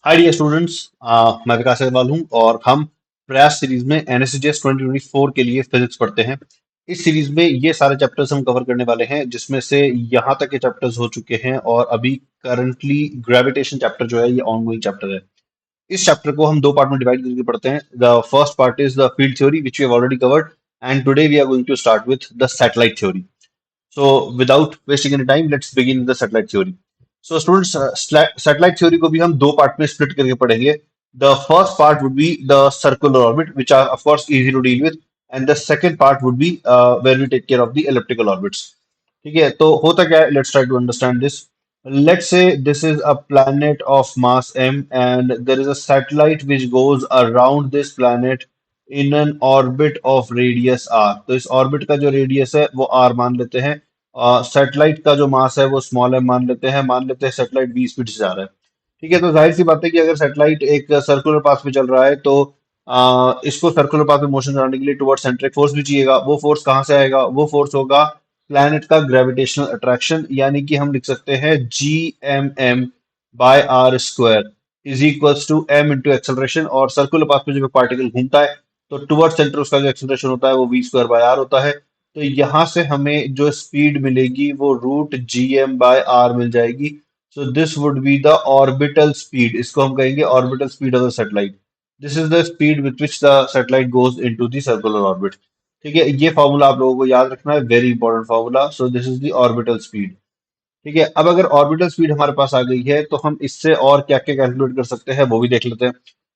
Hi dear students. मैं विकास अग्रवाल हूं और हम प्रयास सीरीज में एनएसजीएस 2024 के लिए फिजिक्स पढ़ते हैं। इस सीरीज में ये सारे चैप्टर्स हम कवर करने वाले हैं, जिसमें से यहाँ तक के चैप्टर्स हो चुके हैं और अभी करंटली ग्रेविटेशन चैप्टर जो है ये ऑनगोइंग चैप्टर है। इस चैप्टर को हम दो पार्ट में डिवाइड करके पढ़ते हैं। The first part is the field theory which we have already covered, and today we are going to start with the satellite theory. So, without wasting any time, let's begin the satellite theory. So, students, satellite theory को भी हम दो part में split करके पढ़ेंगे. The first part would be the circular orbit, which are of course easy to deal with, and the second part would be where we take care of the elliptical orbits. ठीक है, तो होता क्या है? Let's try to understand this. Let's say this is a planet of mass m, and there is a satellite which goes around this planet in an orbit of radius r. तो इस orbit का जो radius है वो r मान लेते हैं। Satellite का जो मास है वो स्मॉल m मान लेते हैं सैटेलाइट v स्पीड से जा रहा है। ठीक है, तो जाहिर सी बात है कि अगर सैटेलाइट एक सर्कुलर पाथ में चल रहा है तो इसको सर्कुलर पाथ में मोशन कराने के लिए टुवर्ड्स सेंटर एक फोर्स भी चाहिएगा। वो फोर्स कहाँ से आएगा? वो फोर्स होगा प्लैनेट का ग्रेविटेशनल अट्रैक्शन, यानी कि हम लिख सकते हैं G M by R square is equals to M into acceleration. और सर्कुलर पाथ में जब पार्टिकल घूमता है तो टुवर्ड सेंटर उसका जो एक्सेलरेशन होता है वो वी स्क्वायर बाय आर होता है। तो यहाँ से हमें जो स्पीड मिलेगी वो root G M by R मिल जाएगी। So this would be the orbital speed, इसको हम कहेंगे orbital speed of the satellite. This is the speed with which the satellite goes into the circular orbit. ठीक है, ये फॉर्मूला आप लोगों को याद रखना है, very important formula. So this is the orbital speed. ठीक है, अब अगर ऑर्बिटल स्पीड हमारे पास आ गई है तो हम इससे और क्या क्या कैलकुलेट कर सकते हैं वो भी देख लेते हैं।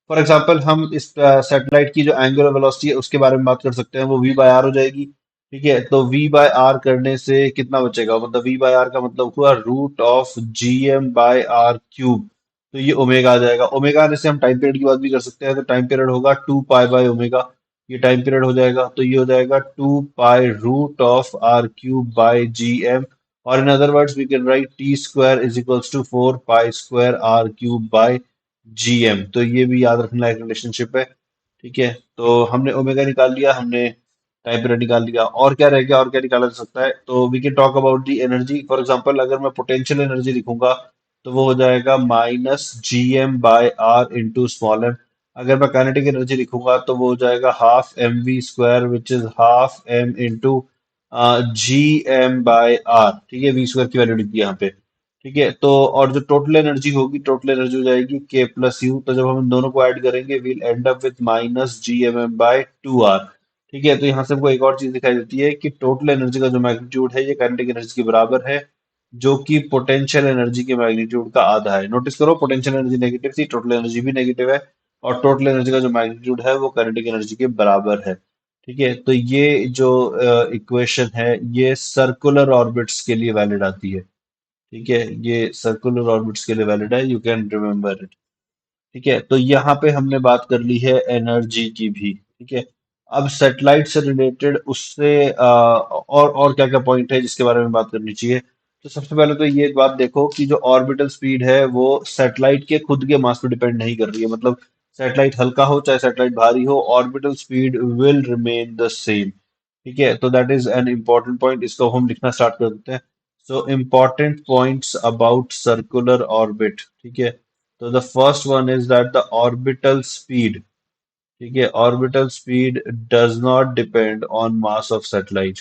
फॉर एग्जाम्पल, हम इस सैटेलाइट की जो एंगुलर वेलोसिटी है उसके बारे में बात कर सकते हैं, वो v बाय आर हो जाएगी। ठीक है, तो v बाय आर करने से कितना बचेगा? मतलब v बाय आर का मतलब हुआ root of G M by R cube. तो ये ओमेगा आ जाएगा। ओमेगा आने से हम टाइम पीरियड की बात भी कर सकते हैं, तो टाइम पीरियड होगा 2 पाई बाय ओमेगा। ये टाइम पीरियड हो जाएगा, तो ये हो जाएगा 2 pi root of R cube by G M. और in other words, we can write t square is equals to 4 pi square r cube by gm। तो ये भी याद रखना एक रिलेशनशिप है। ठीक है, तो हमने ओमेगा निकाल लिया, हमने टाइम पीरियड निकाल लिया, और क्या रह गया? और क्या निकाला जा सकता है? तो we can talk about the energy. For example, अगर मैं पोटेंशियल एनर्जी लिखूंगा तो वो हो जाएगा minus G M by R into small M. अगर मैं काइनेटिक एनर्जी लिखूंगा तो वो हो जाएगा half M V square which is half M into G M by R. ठीक है, वी स्क्वायर की वैल्यू लिख दी यहाँ पे। ठीक है, तो और जो टोटल एनर्जी होगी, टोटल एनर्जी हो जाएगी के प्लस यू। तो जब हम इन दोनों को ऐड करेंगे will end up with minus G M M by two R. ठीक है, तो यहाँ से हमको एक और चीज दिखाई देती है कि टोटल एनर्जी का जो मैग्नीट्यूड है ये काइनेटिक एनर्जी के बराबर है, जो कि पोटेंशियल एनर्जी के मैग्नीट्यूड का आधा है। नोटिस करो, पोटेंशियल एनर्जी नेगेटिव थी, टोटल एनर्जी भी नेगेटिव है, और टोटल एनर्जी का जो मैग्नीट्यूड है वो काइनेटिक एनर्जी के बराबर है। ठीक है, तो ये जो इक्वेशन है ये सर्कुलर ऑर्बिट्स के लिए वैलिड आती है। ठीक है, ये सर्कुलर ऑर्बिट्स के लिए वैलिड है, यू कैन रिमेम्बर इट। ठीक है, तो यहाँ पे हमने बात कर ली है एनर्जी की भी। ठीक है, अब सैटेलाइट से रिलेटेड उससे और क्या क्या पॉइंट है जिसके बारे में बात करनी चाहिए। तो सबसे पहले तो ये बात देखो कि जो ऑर्बिटल स्पीड है वो सैटेलाइट के खुद के मास पे डिपेंड नहीं कर रही है। मतलब सैटेलाइट हल्का हो चाहे सैटेलाइट भारी हो, orbital speed will remain the same. ठीक है, तो that is an important point, इसको हम लिखना स्टार्ट कर देते हैं। So important points about circular orbit. ठीक है, तो the first one is that the orbital speed, ठीक है, orbital speed does not depend on mass of satellite।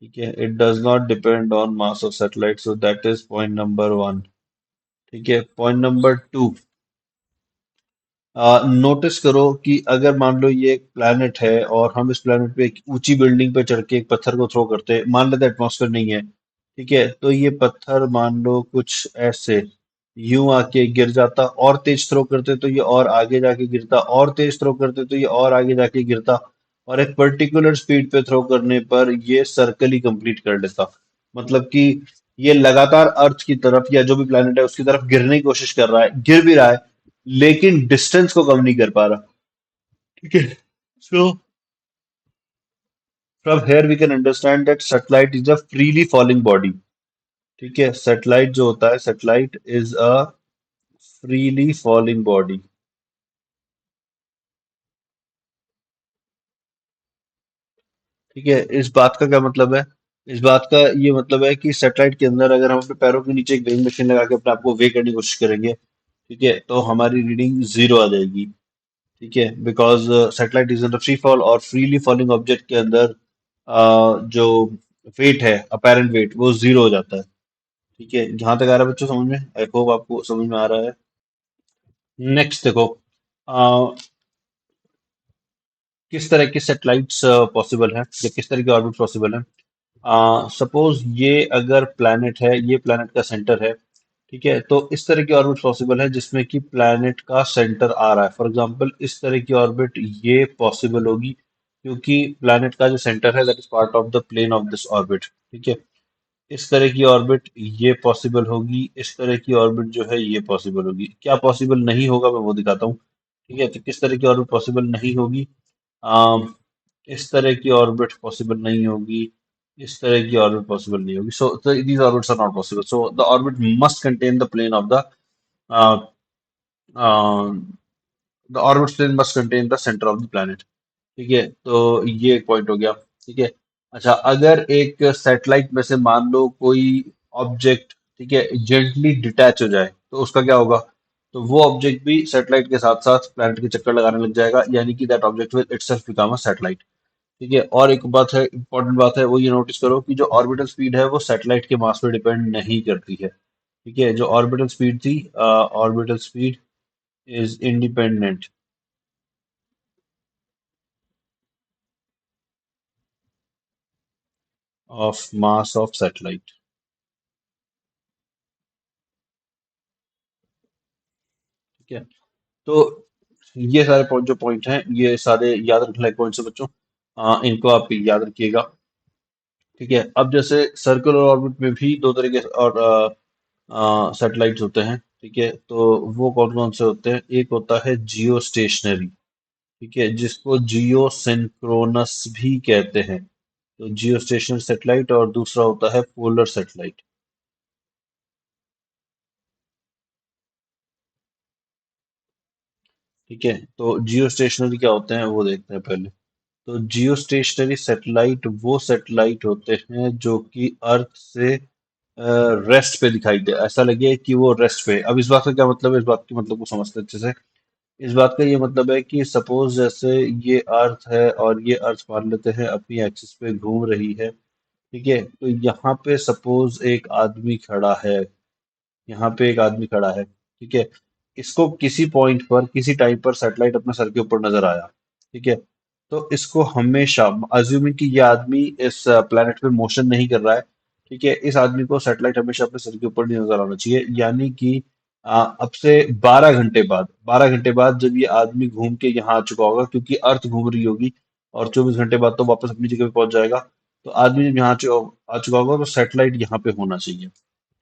ठीक है, it does not depend on mass of satellite, so that is point number one। ठीक है, point number two, notice करो कि अगर मान लो ये एक प्लैनेट है और हम इस प्लैनेट पे एक ऊंची बिल्डिंग पे चढ़ के एक पत्थर को थ्रो करते हैं, मान लेते हैं एटमॉस्फेयर नहीं है। ठीक है, तो ये पत्थर मान लो कुछ ऐसे यूं आके गिर जाता, और तेज थ्रो करते तो ये और आगे जाके गिरता, और तेज थ्रो करते तो ये और आगे जाके गिरता, और एक पर्टिकुलर स्पीड पे थ्रो करने पर ये सर्कल ही कंप्लीट कर लेता। मतलब कि ये लगातार अर्थ की तरफ या जो भी प्लैनेट है उसकी तरफ गिरने की कोशिश कर रहा है, गिर भी रहा है, लेकिन डिस्टेंस को कम नहीं कर पा रहा। ठीक है, so from here we can understand that satellite is a freely falling body. ठीक है, सैटेलाइट जो होता है, satellite is a freely falling body. ठीक है, इस बात का क्या मतलब है? इस बात का ये मतलब है कि सैटेलाइट के अंदर अगर हम अपने पैरों के नीचे एक वेइंग मशीन लगा के अपने आप को वे करने की कोशिश करेंगे, ठीक है, तो हमारी रीडिंग जीरो आ जाएगी। ठीक है, because satellite is in free fall, और फ्रीली फॉलिंग ऑब्जेक्ट के अंदर जो वेट है, अपेरेंट वेट, वो जीरो हो जाता है। ठीक है, जहां तक आ रहा है बच्चों समझ में? आई होप आपको समझ में आ रहा है। नेक्स्ट देखो, अ, किस तरह के सैटेलाइट्स पॉसिबल है या किस तरह के ऑर्बिट पॉसिबल है। सपोज ये अगर प्लैनेट है, ये प्लैनेट का सेंटर है, ठीक है, तो इस तरह की ऑर्बिट पॉसिबल है जिसमें कि प्लैनेट का सेंटर आ रहा है। फॉर एग्जांपल इस तरह की ऑर्बिट ये पॉसिबल होगी क्योंकि प्लैनेट का जो सेंटर है that is part of the plane of this orbit. ठीक है, इस तरह की ऑर्बिट ये पॉसिबल होगी, इस तरह की ऑर्बिट जो है ये पॉसिबल होगी। क्या पॉसिबल नहीं होगा मैं वो दिखाता हूँ। ठीक है, तो किस तरह की ऑर्बिट पॉसिबल नहीं होगी। अम, इस तरह की ऑर्बिट पॉसिबल नहीं होगी, इस तरह की ऑर्बिट पॉसिबल नहीं होगी। So these orbits are not possible, so the orbit must contain the plane of the orbit plane must contain the centre of the planet. ठीक है, तो ये एक पॉइंट हो गया। ठीक है, अच्छा, अगर एक सैटेलाइट में से मान लो कोई ऑब्जेक्ट, ठीक है, जेंटली डिटैच हो जाए तो उसका क्या होगा। तो वो ऑब्जेक्ट भी सैटेलाइट के साथ साथ प्लैनेट के चक्कर लगाने लग जाएगा, यानी कि that object will itself become a satellite. ठीक है, और एक बात है, इंपॉर्टेंट बात है, वो ये नोटिस करो कि जो ऑर्बिटल स्पीड है वो सैटेलाइट के मास पे डिपेंड नहीं करती है। ठीक है, जो ऑर्बिटल स्पीड थी, orbital speed is independent of mass of satellite. ठीक है, तो ये सारे पॉइंट, जो पॉइंट हैं, ये सारे याद रखने लायक पॉइंट्स हैं बच्चों। इनको आप याद रखिएगा। ठीक है, अब जैसे सर्कुलर ऑर्बिट में भी दो तरह के और सैटेलाइट्स होते हैं। ठीक है, तो वो कौन कौन से होते हैं। एक होता है जियो स्टेशनरी, ठीक है, जिसको जियो सिंक्रोनस भी कहते हैं। तो जियो स्टेशनरी सैटेलाइट, और दूसरा होता है पोलर सैटेलाइट। ठीक है, तो जियो स्टेशनरी क्या होते हैं वो देखते हैं पहले। तो जियो स्टेशनरी सैटेलाइट वो सैटेलाइट होते हैं जो कि अर्थ से रेस्ट पे दिखाई दे, ऐसा लगे कि वो रेस्ट पे है। अब इस बात का क्या मतलब है, इस बात के मतलब को समझते हैं अच्छे से। इस बात का ये मतलब है कि सपोज जैसे ये अर्थ है और ये अर्थ मान लेते हैं अपनी एक्सिस पे घूम रही है। ठीक है, तो यहाँ पे सपोज एक आदमी खड़ा है, यहाँ पे एक आदमी खड़ा है। ठीक है, इसको किसी पॉइंट पर किसी टाइम पर सैटेलाइट अपने सर के ऊपर नजर आया। ठीक है, तो इसको हमेशा, अज्यूमिंग कि ये आदमी इस प्लेनेट पे मोशन नहीं कर रहा है, ठीक है, इस आदमी को सैटेलाइट हमेशा अपने सर के ऊपर नहीं नजर आना चाहिए। यानी कि अब से 12 घंटे बाद, 12 घंटे बाद जब ये आदमी घूम के यहाँ आ चुका होगा, क्योंकि अर्थ घूम रही होगी, और 24 घंटे बाद तो वापस अपनी जगह पे पहुंच जाएगा। तो आदमी जब यहाँ आ चुका होगा तो सैटेलाइट यहाँ पे होना चाहिए।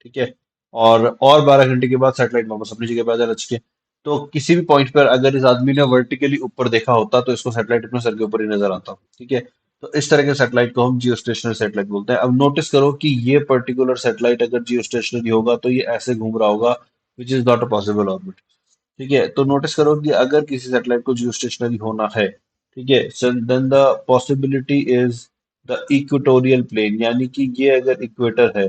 ठीक है, और 12 घंटे के बाद सैटेलाइट वापस अपनी जगह पे आ जाना चाहिए। तो किसी भी पॉइंट पर अगर इस आदमी ने वर्टिकली ऊपर देखा होता तो इसको सैटेलाइट अपने सर के ऊपर ही नजर आता। ठीक है, तो इस तरह के सैटेलाइट को हम जियो स्टेशनरी सैटेलाइट बोलते हैं। अब नोटिस करो कि ये पर्टिकुलर सैटेलाइट अगर जियो स्टेशनरी होगा तो ये ऐसे घूम रहा होगा, which is not a possible orbit. ठीक है, तो नोटिस करो कि अगर किसी सैटेलाइट को जियो स्टेशनरी होना है, ठीक है, then the possibility is the equatorial plane, यानी कि ये अगर इक्वेटर है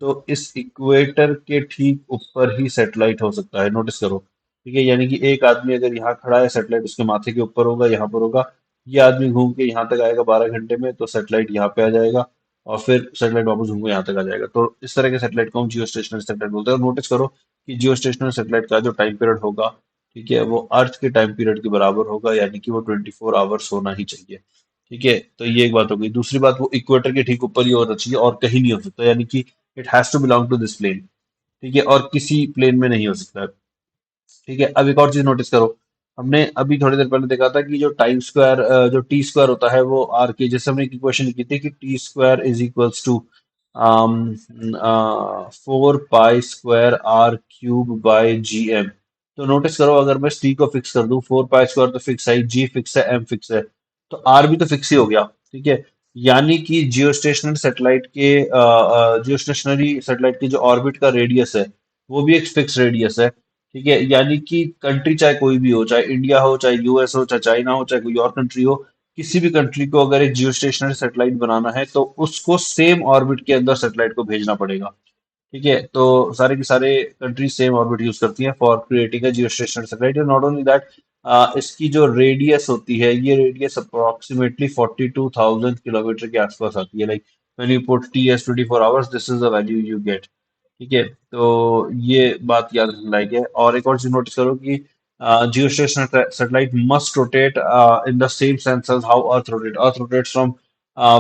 तो इस इक्वेटर के ठीक ऊपर ही सैटेलाइट हो सकता है। नोटिस करो। ठीक है, यानी कि एक आदमी अगर यहाँ खड़ा है, सैटेलाइट उसके माथे के ऊपर होगा, यहाँ पर होगा। ये आदमी घूम के यहाँ तक आएगा 12 घंटे में, तो सैटेलाइट यहाँ पे आ जाएगा, और फिर सैटेलाइट वापस घूम के यहाँ तक आ जाएगा। तो इस तरह के सैटेलाइट को हम जियो स्टेशनरी सैटेलाइट बोलते हैं। और नोटिस करो कि जियो स्टेशनरी सैटेलाइट का जो टाइम पीरियड होगा, ठीक है, वो अर्थ के टाइम पीरियड के बराबर होगा, यानी कि वो 24 आवर्स होना ही चाहिए। ठीक है, तो ये एक बात हो गई। दूसरी बात, वो इक्वेटर के ठीक ऊपर ही होना चाहिए और कहीं नहीं हो सकता, यानी कि it has to belong to this plane. ठीक है, और किसी प्लेन में नहीं हो सकता है। ठीक है, अब एक और चीज नोटिस करो। हमने अभी थोड़ी देर पहले देखा था कि जो टाइम स्क्वायर, जो टी स्क्वायर होता है वो आर के, जैसे हमने एक इक्वेशन लिखी थी कि T square is equals to 4 pi square R cube by G M. तो नोटिस करो, अगर मैं टी को फिक्स कर दूं, 4 पाई स्क्वायर तो फिक्स है, जी फिक्स है, एम फिक्स है, तो आर भी तो फिक्स ही हो गया। ठीक है, यानी कि जियो स्टेशनरी सैटेलाइट की जो ऑर्बिट का रेडियस है वो भी एक फिक्स रेडियस है। ठीक है, यानी कि कंट्री चाहे कोई भी हो, चाहे इंडिया हो, चाहे यूएस हो, चाहे चाइना हो, चाहे कोई और कंट्री हो, किसी भी कंट्री को अगर एक जियो स्टेशनरी सैटेलाइट बनाना है तो उसको सेम ऑर्बिट के अंदर सैटेलाइट को भेजना पड़ेगा। ठीक है, तो सारे के सारे कंट्रीज सेम ऑर्बिट यूज करती हैं for creating a Jio stationery satellite. Not only that, इसकी जो रेडियस होती है, ये रेडियस अप्रोक्सीमेटली 42,000 किलोमीटर के आसपास आती है। Like when you put T S 24 hours, this is the value you get. ठीक है, तो ये बात याद रखने लायक है। और एक और चीज नोटिस करो कि geostationary satellite must rotate in the same sense as how Earth rotates. Earth rotates from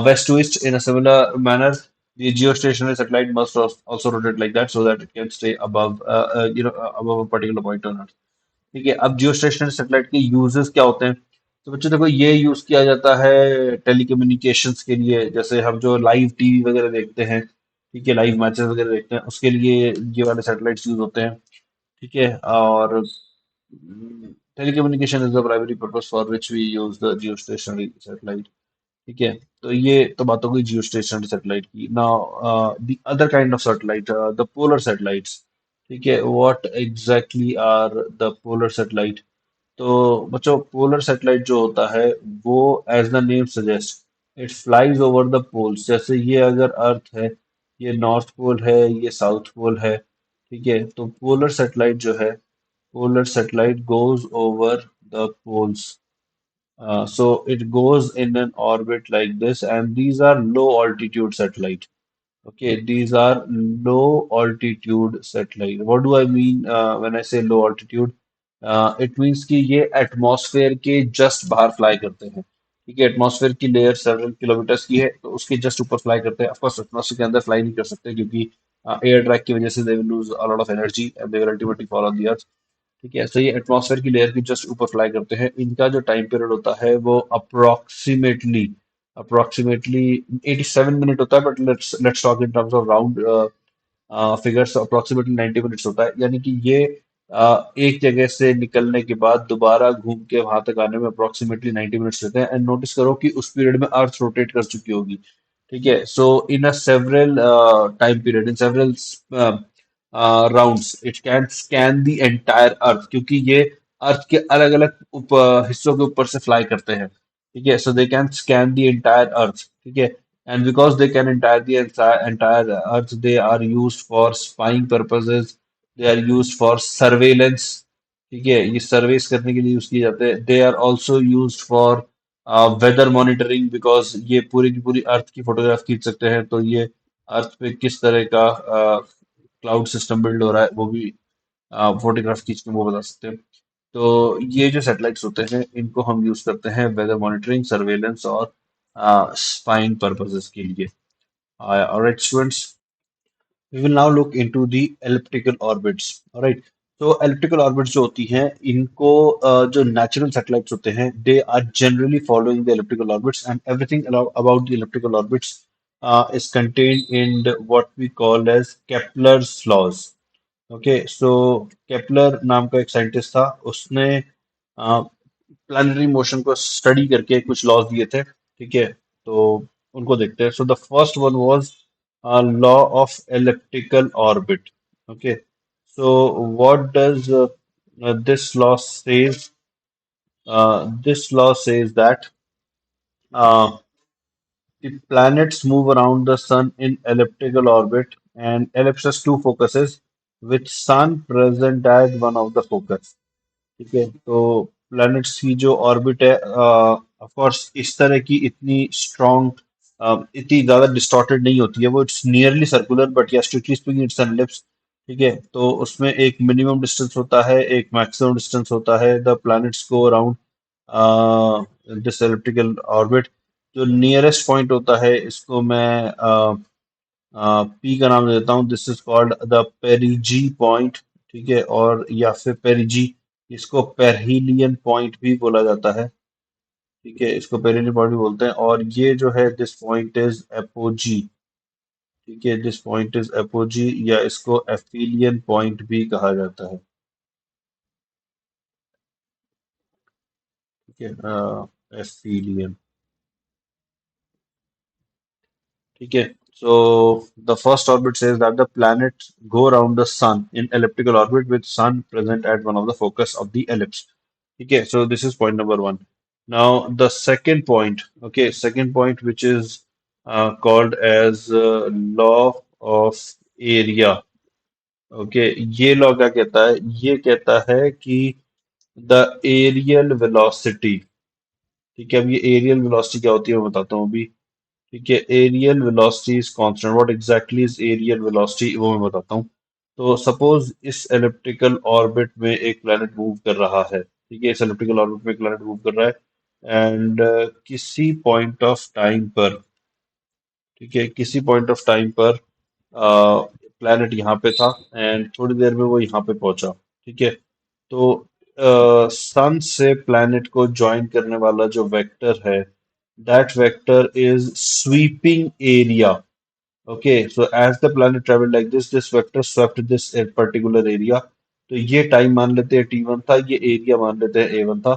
west to east in a similar manner. The geostationary satellite must also rotate like that so that it can stay above, above a particular point on Earth. ठीक है, अब geostationary satellite के uses क्या होते हैं? तो बच्चों देखो, ये यूज किया जाता है टेलीकम्युनिकेशंस के लिए। जैसे हम जो लाइव टीवी वगैरह देखते हैं, ठीक है, लाइव मैचेस वगैरह देखते हैं, उसके लिए ये वाले सैटेलाइट्स यूज होते हैं। ठीक है, और telecommunication is the primary purpose for which we use the geostationary satellite. ठीक है, तो ये तो बात हो गई जियो स्टेशनरी सैटेलाइट की। Now the other kind of satellite, the polar satellites. ठीक है, what exactly are the polar satellite? तो बच्चों, पोलर सैटेलाइट जो होता है वो, as the name suggest, it flies over the poles. जैसे ये अगर अर्थ है, ये नॉर्थ पोल है, ये साउथ पोल है। ठीक है, तो पोलर सैटेलाइट जो है, polar satellite goes over the poles. So it goes in an orbit like this, and these are low altitude satellite. Okay, these are low altitude satellite. What do I mean when I say low altitude? It means कि ये atmosphere के just बाहर fly करते हैं। ठीक है, atmosphere की layer several kilometres की है, तो उसके जस्ट ऊपर फ्लाई करते हैं। ऑफ कोर्स एटमॉस्फेयर के अंदर फ्लाई नहीं कर सकते, क्योंकि एयर ड्रैग की वजह से they will lose a lot of energy and they will ultimately fall on the earth. ठीक है, सो ये एटमॉस्फेयर की लेयर के जस्ट ऊपर फ्लाई करते हैं। इनका जो टाइम पीरियड होता है वो अप्रोक्सीमेटली अप्रोक्सीमेटली 87 मिनट होता है, but let's talk in terms of round figures. Approximately 90 minutes होता है, यानी कि ये एक जगह से निकलने के बाद दोबारा घूम के वहां तक आने में अप्रोक्सीमेटली 90 मिनट्स लेते हैं। एंड नोटिस करो कि उस पीरियड में अर्थ रोटेट कर चुकी होगी। ठीक है, so in a several time period, in several rounds, it can scan the entire earth, क्योंकि ये अर्थ के अलग अलग हिस्सों के ऊपर से फ्लाई करते हैं। ठीक है, so they can scan the entire earth. ठीक है, and because they can entire the entire earth, they are used for spying purposes, they are used for surveillance। ठीक है, ये सर्वेस करने के लिए यूज किए जाते हैं। They are also use for weather monitoring, because ये पूरी की पूरी अर्थ की फोटोग्राफ खींच सकते हैं। तो ये अर्थ पे किस तरह का क्लाउड सिस्टम बिल्ड हो रहा है, वो भी फोटोग्राफ खींच के वो बता सकते हैं। तो ये जो सैटेलाइट्स होते हैं, इनको हम यूज करते हैं वेदर मॉनिटरिंग, सर्वेलेंस और स्पाइंग पर्पसेस के लिए। Alright, students, we will now look into the elliptical orbits. Alright, तो elliptical orbits जो होती हैं, इनको जो नेचुरल सैटेलाइट्स होते हैं, they are generally following the elliptical orbits, and everything about the elliptical orbits is contained in what we call as Kepler's laws. Okay, so Kepler नाम का एक साइंटिस्ट था, उसने प्लानिटरी मोशन को स्टडी करके कुछ लॉज दिए थे। ठीक है, तो उनको देखते हैं। So the first one was law of elliptical orbit. Okay, so what does this law says? This law says that the planets move around the sun in elliptical orbit, and ellipse has two focuses, with sun present as one of the focus। ठीक है, तो planets की जो orbit है, of course इस तरह की इतनी स्ट्रॉन्ग, इतनी ज्यादा डिस्टॉर्टेड नहीं होती है। वो इट्स नियरली सर्कुलर, बट या strictly speaking it's an ellipse. ठीक है, तो उसमें एक मिनिमम डिस्टेंस होता है, एक मैक्सिमम डिस्टेंस होता है। The planets go around this elliptical orbit. जो नियरेस्ट पॉइंट होता है, इसको मैं पी का नाम दे देता हूँ। This is called the पेरिजी point. ठीक है, और या फिर पेरिजी, इसको पेरहिलियन पॉइंट भी बोला जाता है। ठीक है, इसको पेरिलियन पॉइंट भी बोलते हैं। और ये जो है, दिस पॉइंट इज एपोजी। ठीक है, दिस पॉइंट इज एपोजी, या इसको एफिलियन पॉइंट भी कहा जाता है। ठीक है, एफिलियन। ठीक है, so the first orbit says that the planets go around the sun in elliptical orbit with sun present at one of the focus of the ellipse। ठीक है, so this is point number one। Now, the second point, okay, second point, which is called as law of area. Okay, ये law क्या कहता है? ये कहता है कि द एरियल वेलोसिटी, ठीक है। अब ये एरियल वेलोसिटी क्या होती है मैं बताता हूँ अभी। ठीक है, areal velocity is constant. What exactly is areal velocity, वो मैं बताता हूँ। तो सपोज इस एलिप्टिकल ऑर्बिट में एक प्लैनेट मूव कर रहा है, ठीक है, इस एलिप्टिकल ऑर्बिट में एक प्लैनेट मूव कर रहा है, एंड किसी पॉइंट ऑफ टाइम पर, ठीक है, किसी पॉइंट ऑफ टाइम पर प्लैनेट यहाँ पे था, एंड थोड़ी देर में वो यहाँ पे पहुंचा, ठीक है। तो सन से प्लैनेट को ज्वाइन करने वाला जो वेक्टर है, that vector is sweeping area. Okay, so as the planet traveled like this vector swept this particular area। तो ये टाइम मान लेते हैं T1 था, ये एरिया मान लेते हैं A1 था,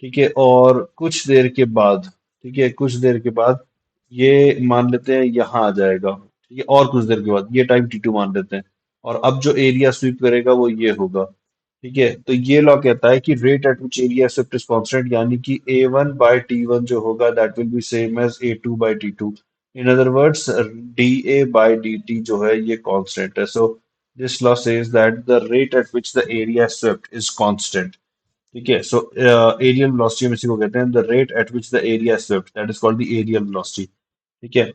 ठीक है। और कुछ देर के बाद, ठीक है, कुछ देर के बाद ये मान लेते हैं यहाँ आ जाएगा, ठीक है। और कुछ देर के बाद ये टाइम T2 मान लेते हैं, और अब जो एरिया स्वीप करेगा वो ये होगा, ठीक है। तो ये लॉ कहता है कि rate at which area swept is constant, यानी कि A1/T1 जो होगा that will be same as A2/T2। In other words, dA/dt जो है ये कांस्टेंट है। So this law says that the rate at which the area swept is constant, ठीक है। सो एरियल वेलोसिटी हम इसी को कहते हैं, the rate at which the area swept, that is called the areal velocity, ठीक है।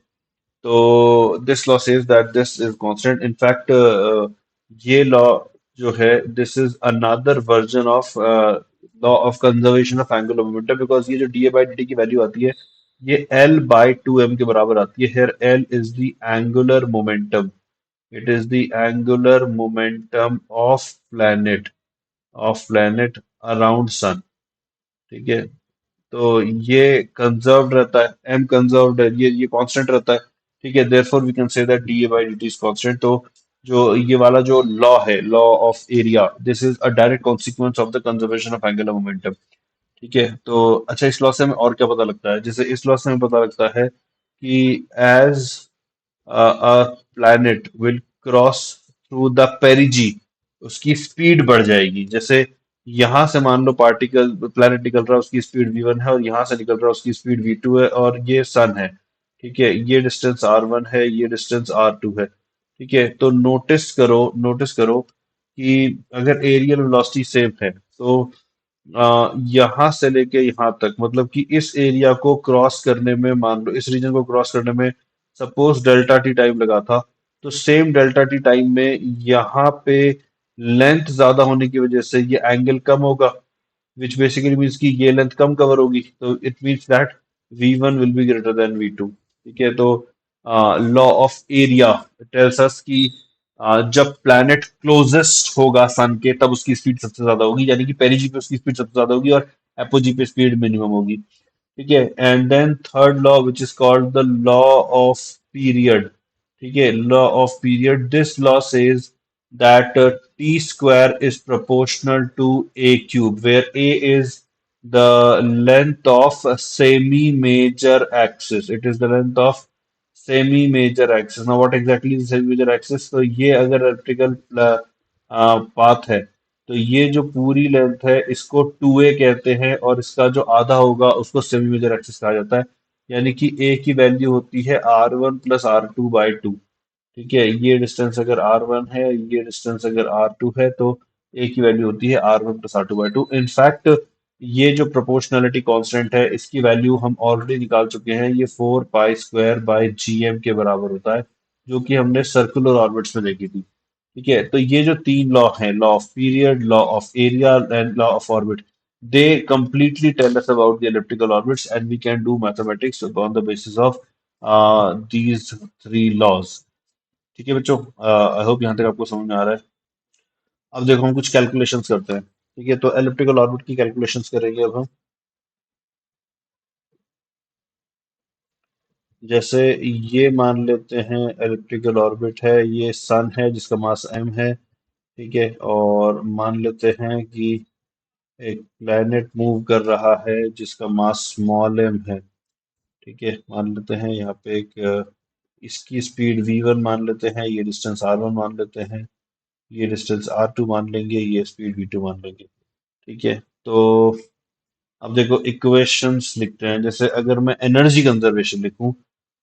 तो this law says that this is constant. In fact ये लॉ जो है, this is another version of law of conservation of angular momentum, because ये जो dA/dt की value आती है, ये L/2m के बराबर आती है। here L is the angular momentum, it is the angular momentum of planet around sun, ठीक है। तो ये कंजर्व्ड रहता है, एम कंजर्व्ड है, ये कांस्टेंट रहता है, ठीक है। Therefore we can say that dA/dt is constant. तो जो ये वाला जो लॉ है, law of area, this is a direct consequence of the conservation of angular momentum, ठीक है। तो अच्छा, इस लॉ से हमें और क्या पता लगता है? जैसे इस लॉ से हमें पता लगता है कि as a planet will cross through the perigee, उसकी स्पीड बढ़ जाएगी। जैसे यहां से मान लो पार्टिकल प्लैनेट निकल रहा है, उसकी स्पीड v1 है, और यहां से निकल रहा है उसकी स्पीड v2 है, और ये सन है, ठीक है। ये डिस्टेंस r1 है, ये डिस्टेंस r2 है, ठीक है। तो नोटिस करो कि अगर एरियल वेलोसिटी सेम है, तो यहाँ से लेके यहाँ तक, मतलब कि इस एरिया को क्रॉस करने में, मान लो इस रीजन को क्रॉस करने में सपोज डेल्टा टी टाइम लगा था, तो सेम डेल्टा टी टाइम में यहाँ पे लेंथ ज्यादा होने की वजह से ये एंगल कम होगा, विच बेसिकली मीन्स कि ये लेंथ कम कवर होगी, तो it means that V1 will be greater than V2, ठीक है। तो law of area tells us कि जब प्लैनेट क्लोजेस्ट होगा सन के, तब उसकी स्पीड सबसे ज्यादा होगी, यानी कि पेरिजी पे उसकी स्पीड सबसे ज्यादा होगी और एपोजी पे स्पीड मिनिमम होगी, ठीक है। And then third law which is called the law of period, ठीक है, law of period. This law says that t square is proportional to a cube, where a is the length of a semi-major axis. It is the length of semi-major axis. Now, what exactly is semi-major axis? तो ये अगर electrical path है, तो ये जो पूरी length है इसको 2a कहते हैं, और इसका जो आधा होगा उसको सेमी मेजर एक्सिस कहा जाता है। यानी कि a की वैल्यू होती है r1 + r2/2, ठीक है। ये डिस्टेंस अगर r1 है, ये डिस्टेंस अगर r2 है, तो a की वैल्यू होती है r1 + r2/2। इनफैक्ट ये जो प्रोपोर्शनैलिटी कांस्टेंट है, इसकी वैल्यू हम ऑलरेडी निकाल चुके हैं, ये 4π² के बराबर होता है, जो कि हमने सर्कुलर ऑर्बिट्स में देखी थी, ठीक है। तो ये जो तीन लॉ हैं, law of period, law of area and law of orbit, they completely tell us about the elliptical orbits, and we can do mathematics on the basis of these three laws, ठीक है बच्चों। I hope यहाँ तक आपको समझ में आ रहा है। अब देखो हम कुछ कैलकुलेशंस करते हैं, ठीक है। तो एलिप्टिकल ऑर्बिट की कैलकुलेशंस करेंगे अब हम। जैसे ये मान लेते हैं एलिप्टिकल ऑर्बिट है, ये सन है जिसका मास m है, ठीक है। और मान लेते हैं कि एक प्लैनेट मूव कर रहा है जिसका मास स्मॉल m है, ठीक है। मान लेते हैं यहाँ पे एक इसकी स्पीड v1 मान लेते हैं, ये डिस्टेंस r1 मान लेते हैं, ये डिस्टेंस r2 मान लेंगे, ये स्पीड v2 मान लेंगे, ठीक है। तो अब देखो इक्वेशंस लिखते हैं, जैसे अगर मैं एनर्जी कंजर्वेशन लिखूं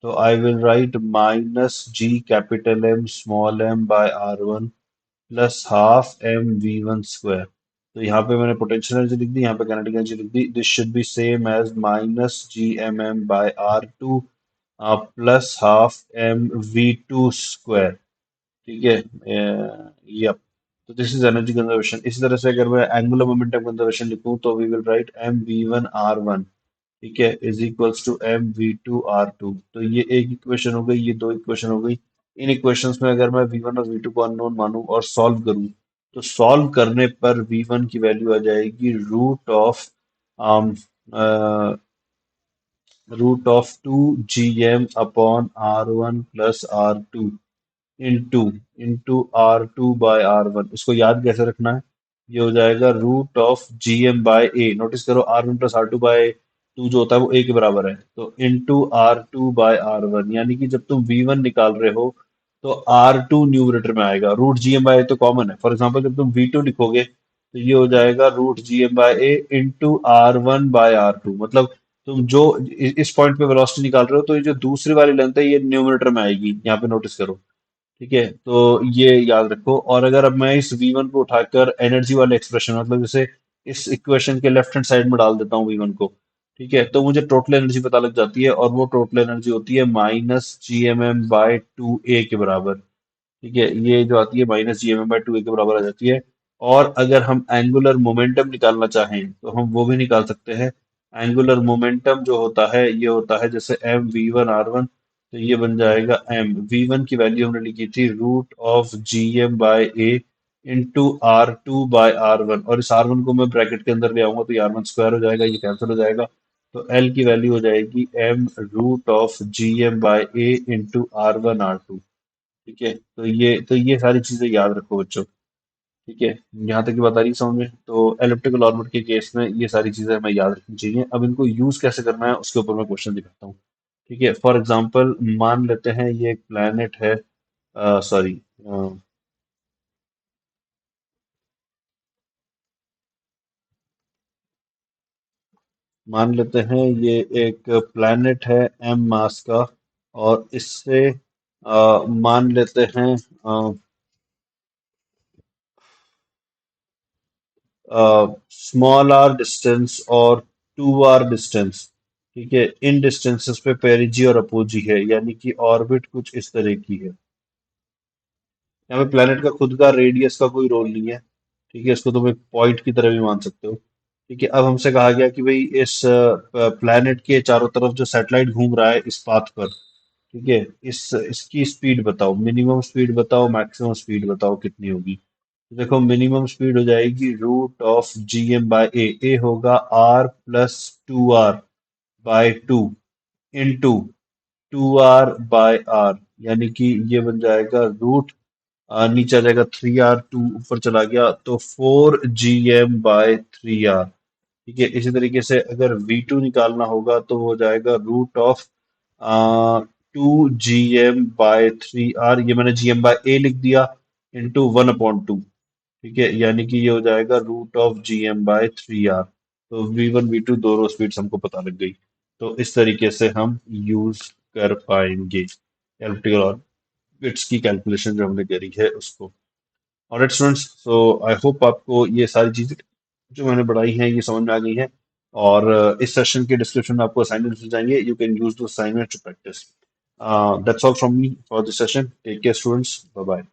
तो I will write minus G capital M small M by R one plus half M V one square. तो यहाँ पे मैंने पोटेंशियल एनर्जी लिख दी, यहाँ पे काइनेटिक एनर्जी लिख दी। This should be same as minus G M M by R two plus half M V two square. ठीक है, यप। तो दिस इज एनर्जी कंजर्वेशन। इसी तरह से अगर मैं एंगुलर मोमेंटम कंजर्वेशन लिखूं तो we will write M V one R one, ठीक है, is equals to M V two R two. तो ये एक इक्वेशन हो गई, ये दो इक्वेशन हो गई। इन इक्वेशंस में अगर मैं वी वन और वी टू को अननोन मानूं और सॉल्व करूं तो सॉल्व करने पर वी वन की वैल्यू आ जाएगी root of two G M upon R one plus R two into into R two by R one. इसको याद कैसे रखना है? ये हो जाएगा root of G M by A. Notice करो R one plus R two by two जो होता है वो ए के बराबर है, तो into R two by R one. यानी कि जब तुम वी वन निकाल रहे हो तो आर टू न्यूमरेटर में आएगा, रूट जी एम बाय ए तो कॉमन है। फॉर एग्जाम्पल जब तुम वी टू लिखोगे तो ये हो जाएगा root G M by A into R one by R two. मतलब तुम जो इस पॉइंट पे वेलोसिटी निकाल रहे हो तो ये जो दूसरी वाली लेंथ है ये न्यूमरेटर में आएगी, यहाँ पे नोटिस करो। ठीक है, तो ये याद रखो। और अगर अब मैं इस V1 को उठाकर एनर्जी वाले एक्सप्रेशन, मतलब जैसे इस इक्वेशन के लेफ्ट हैंड साइड में डाल देता हूँ V1 को, ठीक है, तो मुझे टोटल एनर्जी पता लग जाती है और वो टोटल एनर्जी होती है minus G M M by two A के बराबर। ठीक है, ये जो आती है minus G M M by two A के बराबर आ जाती है। और अगर हम एंगुलर मोमेंटम निकालना चाहें तो हम वो भी निकाल सकते हैं। एंगुलर मोमेंटम जो होता है ये होता है जैसे M V one R one, तो ये बन जाएगा एम वी वन की वैल्यू हमने लिखी थी root of G M by A into R two by R one. और इस आर वन को मैं ब्रैकेट के अंदर ले आऊंगा तो ये आर वन स्क्वायर हो जाएगा, ये कैंसिल हो जाएगा। तो एल की वैल्यू हो जाएगी M root of G M by A into R one R two. ठीक है, तो ये सारी चीजें याद रखो बच्चों। ठीक है, यहाँ तक की बात आ रही है समझ में? तो एलिप्टिकल ऑर्बिट के केस में ये सारी चीजें हमें याद रखनी चाहिए। अब इनको यूज कैसे करना है उसके ऊपर मैं क्वेश्चन दिखाता हूँ। ठीक है, फॉर एग्जाम्पल मान लेते हैं ये एक प्लैनेट है, सॉरी, मान लेते हैं ये एक प्लैनेट है एम मास का। और इससे मान लेते हैं स्मॉल आर डिस्टेंस और टू आर डिस्टेंस। ठीक है, इन डिस्टेंसेस पे पेरिजी और अपोजी है, यानी कि ऑर्बिट कुछ इस तरह की है। यहाँ पे प्लैनेट का खुद का रेडियस का कोई रोल नहीं है। ठीक है, इसको तुम एक पॉइंट की तरह भी मान सकते हो। ठीक है, अब हमसे कहा गया कि भाई इस प्लैनेट के चारों तरफ जो सैटेलाइट घूम रहा है इस पाथ पर, ठीक है, इस इसकी स्पीड बताओ, मिनिमम स्पीड बताओ, मैक्सिमम स्पीड बताओ कितनी होगी। तो देखो मिनिमम स्पीड हो जाएगी root of G M by A. A होगा R plus two R by two into two R by R, यानी कि ये बन जाएगा रूट, नीचे आ जाएगा थ्री आर, टू ऊपर चला गया तो four G M by three R. ठीक है, इसी तरीके से अगर वी टू निकालना होगा तो वो हो जाएगा root of two G M by three R, ये मैंने जी एम बाय ए लिख दिया, इंटू वन अपॉन टू। ठीक है, यानी कि ये हो जाएगा root of G M by three R. तो वी वन वी टू दोनों स्पीड्स हमको पता लग गई। तो इस तरीके से हम यूज कर पाएंगे एलिप्टिकल ऑर्बिट्स की कैलकुलेशन जो हमने करी है उसको। Alright students, so I hope आपको ये सारी चीजें जो मैंने बढ़ाई हैं ये समझ में आ गई हैं। और इस सेशन के डिस्क्रिप्शन में आपको असाइनमेंट्स मिल जाएंगे, यू कैन यूज दो assignment to practice. That's all from me for this session. Take care students, bye bye.